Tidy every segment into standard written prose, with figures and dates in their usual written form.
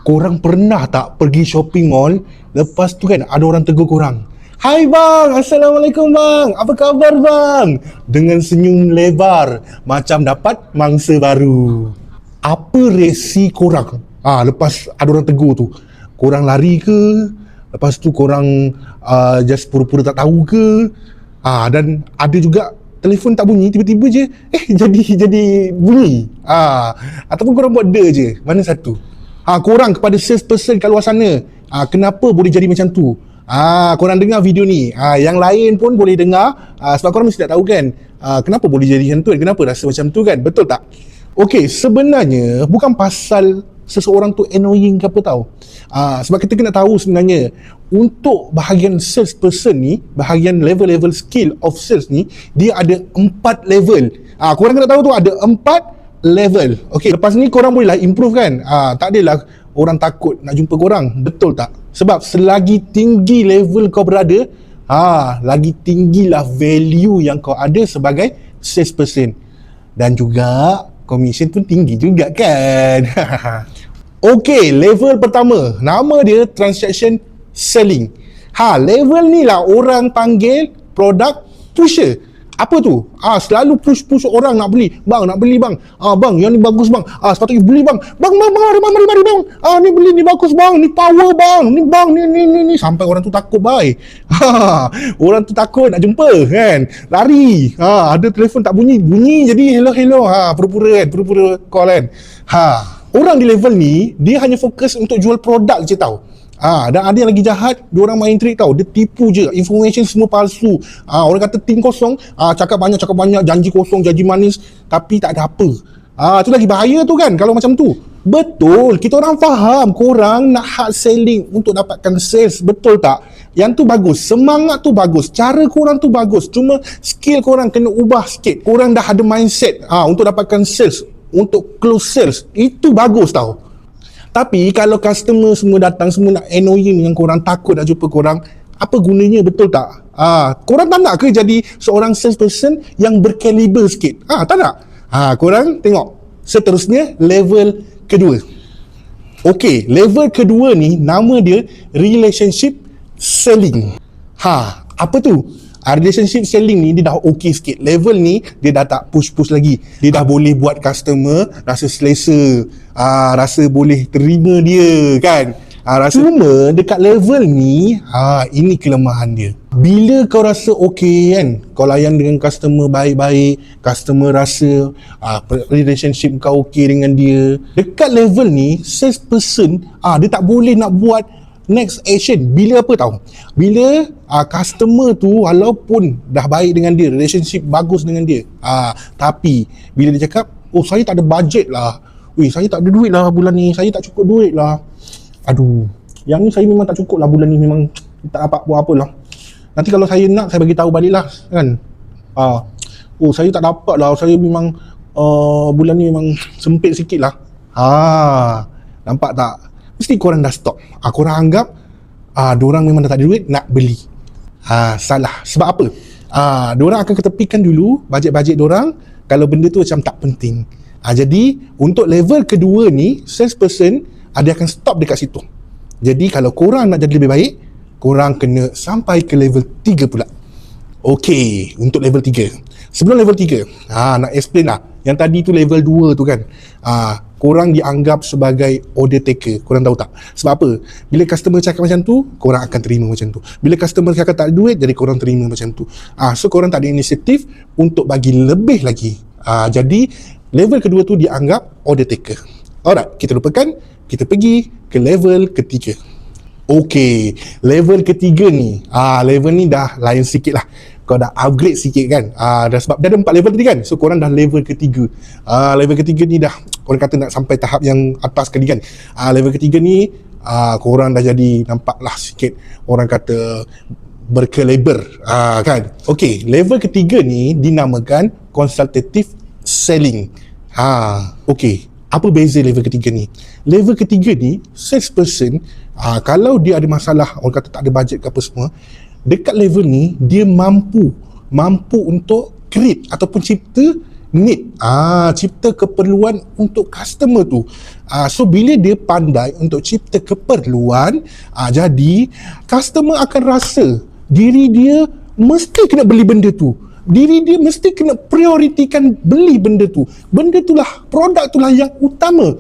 Korang pernah tak pergi shopping mall, lepas tu kan ada orang tegur korang, "Hai bang, Assalamualaikum bang, apa khabar bang?" Dengan senyum lebar, macam dapat mangsa baru. Apa reaksi korang? Lepas ada orang tegur tu, korang lari ke? Lepas tu korang just pura-pura tak tahu ke? Dan ada juga telefon tak bunyi, tiba-tiba je jadi bunyi. Ataupun korang buat je. Mana satu? Korang kepada salesperson kat luar sana, kenapa boleh jadi macam tu? Korang dengar video ni, yang lain pun boleh dengar, sebab korang mesti tak tahu kan, kenapa boleh jadi macam tu kan, kenapa rasa macam tu kan, betul tak? Okey, sebenarnya bukan pasal seseorang tu annoying ke apa tau. Sebab kita kena tahu sebenarnya untuk bahagian salesperson ni, bahagian level-level skill of sales ni, dia ada 4 level. Korang kena tahu tu ada 4 level. Okey, lepas ni korang bolehlah improve kan. Tak adalah orang takut nak jumpa korang, betul tak? Sebab selagi tinggi level kau berada, lagi tinggilah value yang kau ada sebagai salesperson. Dan juga commission pun tinggi juga kan. Okey, level pertama, nama dia transaction selling. Level ni lah orang panggil product pusher. Apa tu? Selalu push orang nak beli. Bang, nak beli bang. Bang, yang ni bagus bang. Sepatutnya beli bang. Bang, mari bang. Ni beli ni bagus bang. Ni power bang. Ni bang, ni. Sampai orang tu takut bye. Orang tu takut nak jumpa kan. Lari. Ada telefon tak bunyi jadi hello. Pura-pura call kan. Orang di level ni, dia hanya fokus untuk jual produk je tau. Dan ada yang lagi jahat, diorang main trik tau, dia tipu je, information semua palsu. Orang kata tim kosong, cakap banyak, janji kosong, janji manis, tapi tak ada apa. Tu lagi bahaya tu kan, kalau macam tu. Betul, kita orang faham korang nak hard selling untuk dapatkan sales, betul tak? Yang tu bagus, semangat tu bagus, cara korang tu bagus, cuma skill korang kena ubah sikit. Korang dah ada mindset untuk dapatkan sales, untuk close sales, itu bagus tau. Tapi kalau customer semua datang, semua nak annoying dengan korang, takut nak jumpa korang, apa gunanya, betul tak? Korang tak nak ke jadi seorang salesperson yang berkaliber sikit? Tak nak? Korang tengok. Seterusnya, level kedua. Okey, level kedua ni, nama dia relationship selling. Apa tu? Relationship selling ni dia dah okey sikit. Level ni dia dah tak push lagi. Dia dah boleh buat customer rasa selesa, rasa boleh terima dia kan. Cuma dekat level ni, ini kelemahan dia. Bila kau rasa okey kan, kau layan dengan customer baik-baik, customer rasa relationship kau okey dengan dia, dekat level ni salesperson dia tak boleh nak buat next action. Bila apa tau? Bila customer tu walaupun dah baik dengan dia, relationship bagus dengan dia, tapi bila dia cakap, saya tak ada budget lah, saya tak ada duit lah bulan ni, saya tak cukup duit lah, aduh, yang ni saya memang tak cukup lah bulan ni, memang tak dapat buat apa lah, nanti kalau saya nak, saya bagi tahu balik lah kan. Saya tak dapat lah, saya memang bulan ni memang sempit sikit lah. Nampak tak? Mesti korang dah stop. Korang anggap diorang memang dah tak ada duit nak beli. Salah. Sebab apa? Diorang akan ketepikan dulu bajet-bajet diorang kalau benda tu macam tak penting. Jadi untuk level kedua ni, salesperson dia akan stop dekat situ. Jadi kalau korang nak jadi lebih baik, korang kena sampai ke level 3 pula. Okey, untuk level 3. Sebelum level 3, nak explain lah. Yang tadi tu level 2 tu kan. Korang dianggap sebagai order taker. Korang tahu tak? Sebab apa? Bila customer cakap macam tu, korang akan terima macam tu. Bila customer cakap tak ada duit, jadi korang terima macam tu. So korang tak ada inisiatif untuk bagi lebih lagi. Jadi level kedua tu dianggap order taker. Alright, kita lupakan. Kita pergi ke level ketiga. Okey, level ketiga ni, level ni dah lain sikit lah. Kau dah upgrade sikit kan. Dah sebab dah ada 4 level tadi kan. So korang dah level ketiga. Level ketiga ni dah, orang kata nak sampai tahap yang atas kali kan. Level ketiga ni, korang dah jadi nampak lah sikit, orang kata berkaliber kan. Okey, level ketiga ni dinamakan consultative selling. Okey, apa beza level ketiga ni? Level ketiga ni, salesperson, kalau dia ada masalah, orang kata tak ada bajet ke apa semua, dekat level ni dia mampu untuk create ataupun cipta need, cipta keperluan untuk customer tu. So bila dia pandai untuk cipta keperluan, jadi customer akan rasa diri dia mesti kena beli benda tu, diri dia mesti kena prioritikan beli benda tu. Benda itulah, produk itulah yang utama.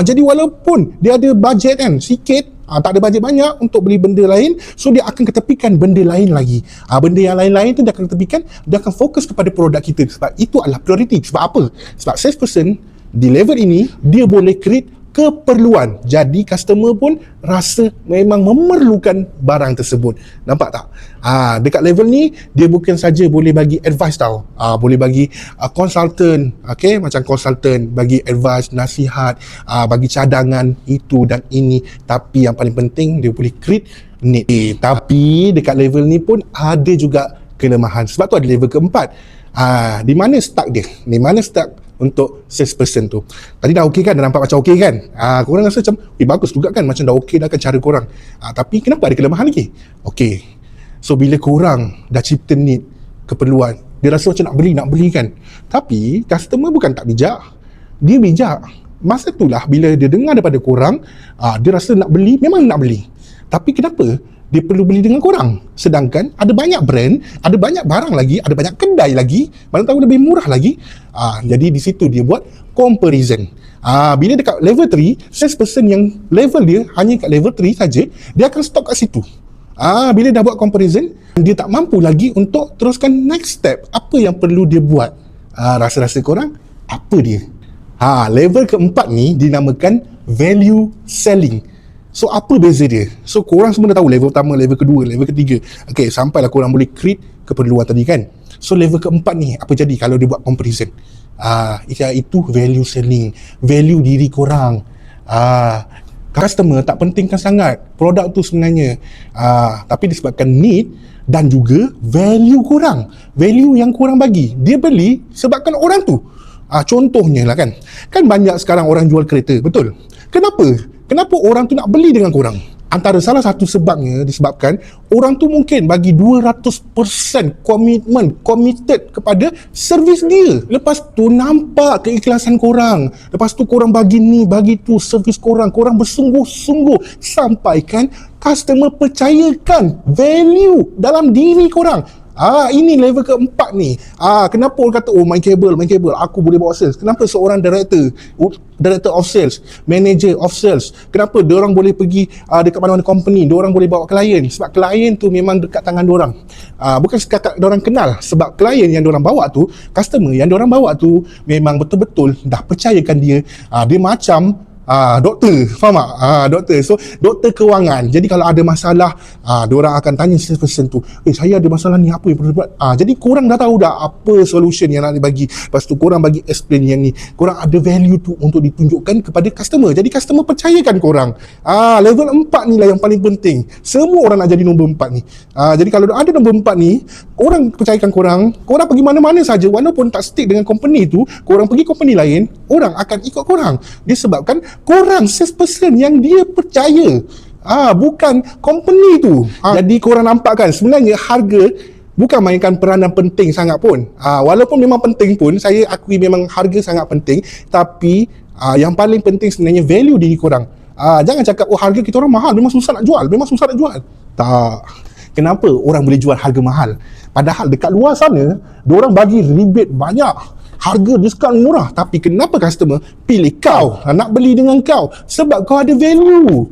Jadi walaupun dia ada bajet kan sikit, tak ada bajet banyak untuk beli benda lain, so dia akan ketepikan benda lain lagi. Benda yang lain-lain tu dia akan ketepikan, dia akan fokus kepada produk kita, sebab itu adalah priority. Sebab apa? Sebab salesperson di level ini dia boleh create keperluan, jadi customer pun rasa memang memerlukan barang tersebut. Nampak tak? Dekat level ni dia bukan saja boleh bagi advice tau, boleh bagi consultant, okay? Macam consultant bagi advice, nasihat, bagi cadangan itu dan ini. Tapi yang paling penting dia boleh create need. Tapi dekat level ni pun ada juga kelemahan. Sebab tu ada level keempat. Di mana start dia? Di mana start untuk salesperson tu? Tadi dah okey kan? Dah nampak macam okey kan? Korang rasa macam bagus juga kan? Macam dah okey dah kan cara korang. Tapi kenapa ada kelemahan lagi? Okey, so bila korang dah cipta need, keperluan, dia rasa macam nak beli kan? Tapi customer bukan tak bijak, dia bijak. Masa itulah bila dia dengar daripada korang, dia rasa nak beli, memang nak beli. Tapi kenapa dia perlu beli dengan korang? Sedangkan ada banyak brand, ada banyak barang lagi, ada banyak kedai lagi, mana tahu lebih murah lagi. Jadi di situ dia buat comparison. Bila dekat level 3, salesperson yang level dia hanya kat level 3 saja, dia akan stop kat situ. Bila dah buat comparison, dia tak mampu lagi untuk teruskan next step. Apa yang perlu dia buat? Rasa-rasa korang, apa dia? Level keempat ni dinamakan value selling. So apa beza dia? So korang semua dah tahu level pertama, level kedua, level ketiga. Okay, sampailah korang boleh create keperluan tadi kan. So level keempat ni apa jadi kalau dia buat comparison? Iaitu value selling, value diri korang. Customer tak pentingkan sangat produk tu sebenarnya, tapi disebabkan need dan juga value korang, value yang korang bagi, dia beli sebabkan orang tu. Contohnya lah kan banyak sekarang orang jual kereta, betul? Kenapa orang tu nak beli dengan korang? Antara salah satu sebabnya disebabkan orang tu mungkin bagi 200% committed kepada servis dia. Lepas tu nampak keikhlasan korang, lepas tu korang bagi ni, bagi tu, servis korang bersungguh-sungguh sampaikan customer percayakan value dalam diri korang. Ini level keempat ni. Kenapa orang kata, main kabel, aku boleh bawa sales? Kenapa seorang director of sales, manager of sales, kenapa diorang boleh pergi dekat mana-mana company, diorang boleh bawa klien? Sebab klien tu memang dekat tangan diorang. Bukan sekadar diorang kenal, sebab klien yang diorang bawa tu, customer yang diorang bawa tu memang betul-betul dah percayakan dia. Dia macam doktor, faham tak? Doktor. So, doktor kewangan. Jadi kalau ada masalah, diorang akan tanya salesperson tu, saya ada masalah ni, apa yang perlu buat? Jadi korang dah tahu dah apa solution yang nak dibagi. Lepas tu korang bagi explain yang ni. Korang ada value tu untuk ditunjukkan kepada customer. Jadi customer percayakan korang. Level 4 ni lah yang paling penting. Semua orang nak jadi nombor 4 ni. Jadi kalau ada nombor 4 ni, orang percayakan korang pergi mana-mana saja, walaupun tak stick dengan company tu, korang pergi company lain, orang akan ikut korang. Disebabkan korang salesperson yang dia percaya, bukan company tu. Jadi korang nampak kan, sebenarnya harga bukan mainkan peranan penting sangat pun. Walaupun memang penting pun, saya akui memang harga sangat penting, tapi yang paling penting sebenarnya value diri korang. Jangan cakap, harga kita orang mahal, memang susah nak jual. Tak. Kenapa orang boleh jual harga mahal? Padahal dekat luar sana, diorang bagi rebate banyak, harga diskaun murah. Tapi kenapa customer pilih kau, nak beli dengan kau? Sebab kau ada value.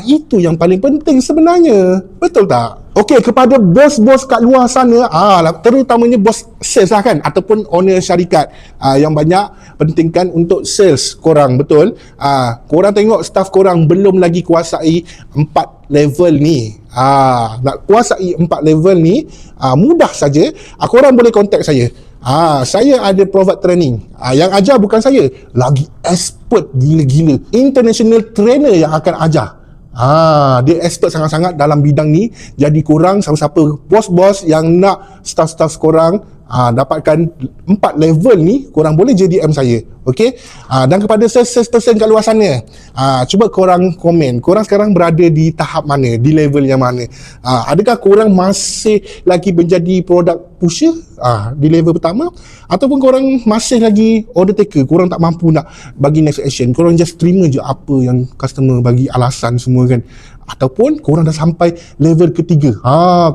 Itu yang paling penting sebenarnya. Betul tak? Okey, kepada bos-bos kat luar sana, terutamanya bos sales lah kan, ataupun owner syarikat, yang banyak pentingkan untuk sales korang, betul? Korang tengok staff korang belum lagi kuasai 4 level ni. Nak kuasai 4 level ni, mudah saja. Korang boleh contact saya. Saya ada provide training. Yang ajar bukan saya, lagi expert gila-gila, international trainer yang akan ajar. Dia expert sangat-sangat dalam bidang ni. Jadi korang, siapa-siapa bos-bos yang nak staff-staff korang dapatkan 4 level ni, korang boleh je DM saya. Okay? Dan kepada salesperson kat luar sana, cuba korang komen, korang sekarang berada di tahap mana, di level yang mana? Adakah korang masih lagi menjadi produk pusher di level pertama, ataupun korang masih lagi order taker, korang tak mampu nak bagi next action, korang just terima je apa yang customer bagi alasan semua kan, ataupun korang dah sampai level ketiga,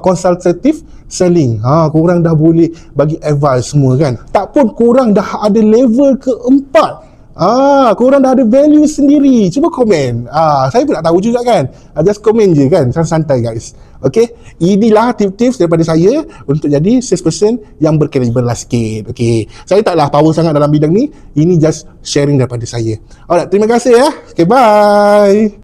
consultative selling, korang dah boleh bagi advice semua kan, tak pun korang dah ada level keempat, korang dah ada value sendiri, cuba komen. Saya pun nak tahu juga kan. Just komen je kan, santai guys. Okay, inilah tips-tips daripada saya untuk jadi salesperson yang berkaliber lah sikit. Okay, saya taklah power sangat dalam bidang ni. Ini just sharing daripada saya. Alright, terima kasih ya. Okay, bye.